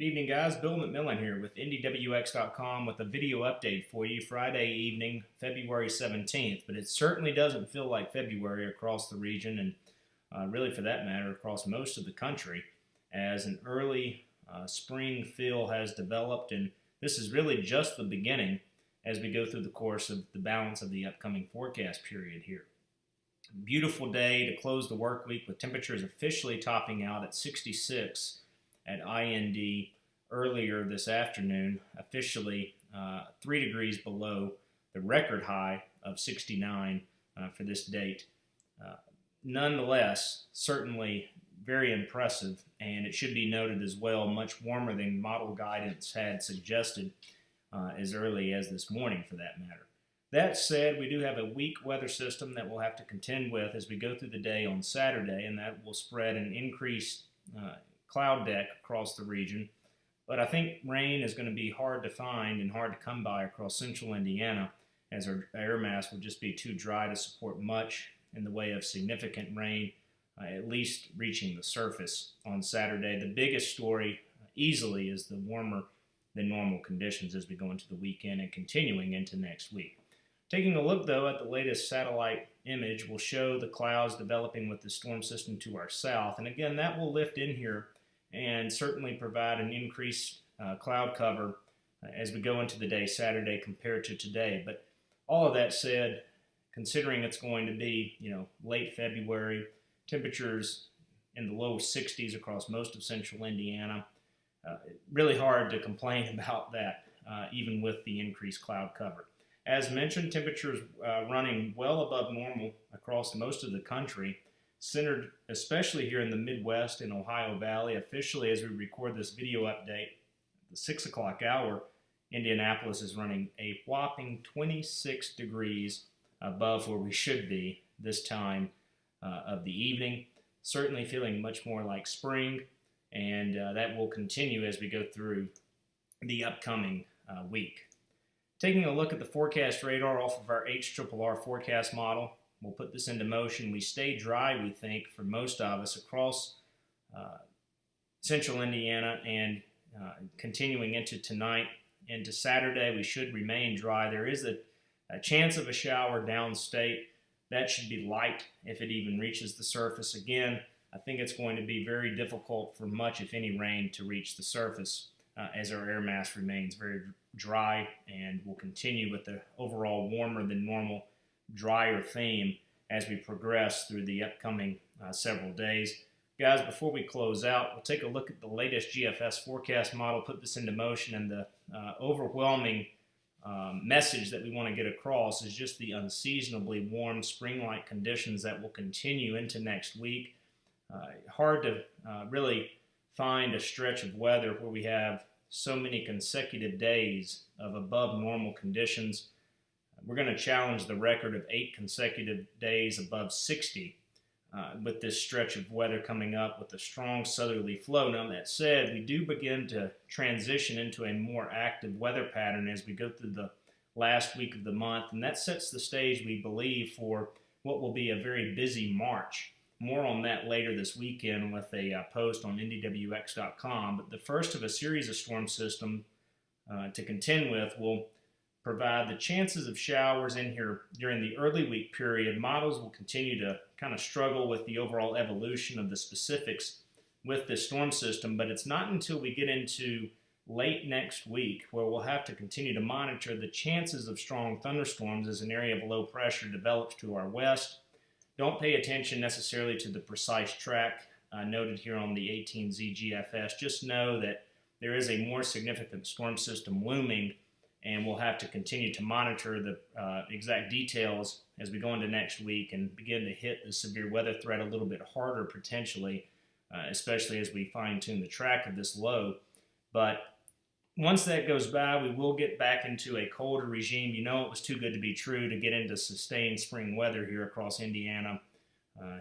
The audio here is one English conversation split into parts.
Good evening, guys. Bill McMillan here with IndieWX.com with a video update for you Friday evening, February 17th. But it certainly doesn't feel like February across the region and really for that matter across most of the country, as an early spring feel has developed, and this is really just the beginning as we go through the course of the balance of the upcoming forecast period here. Beautiful day to close the work week with temperatures officially topping out at 66 at IND earlier this afternoon, officially 3 degrees below the record high of 69 for this date. Nonetheless, certainly very impressive, and it should be noted as well, much warmer than model guidance had suggested as early as this morning for that matter. That said, we do have a weak weather system that we'll have to contend with as we go through the day on Saturday, and that will spread an increased cloud deck across the region. But I think rain is going to be hard to find and hard to come by across central Indiana, as our air mass will just be too dry to support much in the way of significant rain, at least reaching the surface on Saturday. The biggest story easily is the warmer than normal conditions as we go into the weekend and continuing into next week. Taking a look, though, at the latest satellite image will show the clouds developing with the storm system to our south. And again, that will lift in here and certainly provide an increased cloud cover as we go into the day Saturday compared to today. But all of that said, considering it's going to be, late February, temperatures in the low 60s across most of central Indiana, really hard to complain about that, even with the increased cloud cover. As mentioned, temperatures running well above normal across most of the country, centered especially here in the Midwest and Ohio Valley. Officially, as we record this video update, the 6 o'clock hour, Indianapolis is running a whopping 26 degrees above where we should be this time of the evening. Certainly feeling much more like spring, and that will continue as we go through the upcoming week. Taking a look at the forecast radar off of our HRRR forecast model, we'll put this into motion. We stay dry, we think, for most of us across central Indiana, and continuing into tonight, into Saturday, we should remain dry. There is a chance of a shower downstate. That should be light if it even reaches the surface. Again, I think it's going to be very difficult for much, if any, rain to reach the surface as our air mass remains very dry, and will continue with the overall warmer than normal, drier theme as we progress through the upcoming several days. Guys, before we close out, we'll take a look at the latest GFS forecast model, put this into motion, and the overwhelming message that we want to get across is just the unseasonably warm spring-like conditions that will continue into next week. Hard to really find a stretch of weather where we have so many consecutive days of above normal conditions. We're going to challenge the record of 8 consecutive days above 60 with this stretch of weather coming up with a strong southerly flow. Now, that said, we do begin to transition into a more active weather pattern as we go through the last week of the month, and that sets the stage, we believe, for what will be a very busy March. More on that later this weekend with a post on IndieWX.com. But the first of a series of storm systems to contend with will provide the chances of showers in here during the early week period. Models will continue to kind of struggle with the overall evolution of the specifics with this storm system, but it's not until we get into late next week where we'll have to continue to monitor the chances of strong thunderstorms as an area of low pressure develops to our west. Don't pay attention necessarily to the precise track noted here on the 18Z GFS. Just know that there is a more significant storm system looming, and we'll have to continue to monitor the exact details as we go into next week and begin to hit the severe weather threat a little bit harder potentially, especially as we fine-tune the track of this low. But once that goes by, we will get back into a colder regime. It was too good to be true to get into sustained spring weather here across Indiana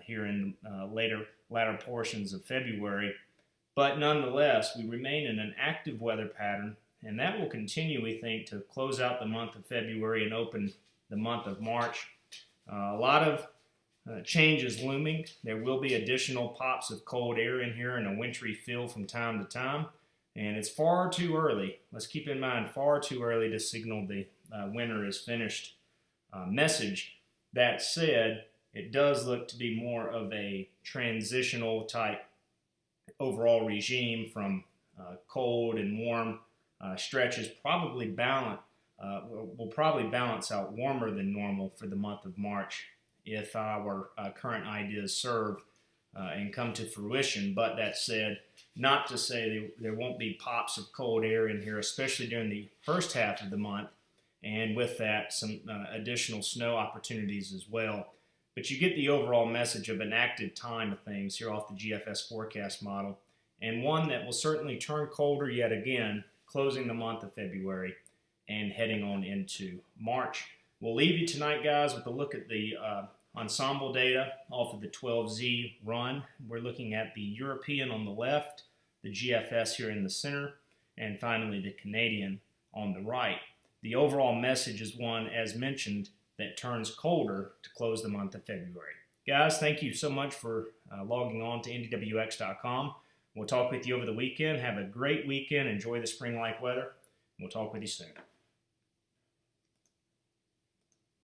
here in latter portions of February. But nonetheless, we remain in an active weather pattern, and that will continue, we think, to close out the month of February and open the month of March. A lot of changes looming. There will be additional pops of cold air in here and a wintry feel from time to time. And it's far too early. Let's keep in mind, far too early to signal the winter is finished message. That said, it does look to be more of a transitional type overall regime from cold and warm stretches. Will probably balance out warmer than normal for the month of March if our current ideas serve and come to fruition. But that said, not to say there won't be pops of cold air in here, especially during the first half of the month, and with that, some additional snow opportunities as well. But you get the overall message of an active time of things here off the GFS forecast model, and one that will certainly turn colder yet again, closing the month of February and heading on into March. We'll leave you tonight, guys, with a look at the Ensemble data off of the 12Z run. We're looking at the European on the left, the GFS here in the center, and finally the Canadian on the right. The overall message is one, as mentioned, that turns colder to close the month of February. Guys, thank you so much for logging on to ndwx.com. We'll talk with you over the weekend. Have a great weekend. Enjoy the spring-like weather. We'll talk with you soon.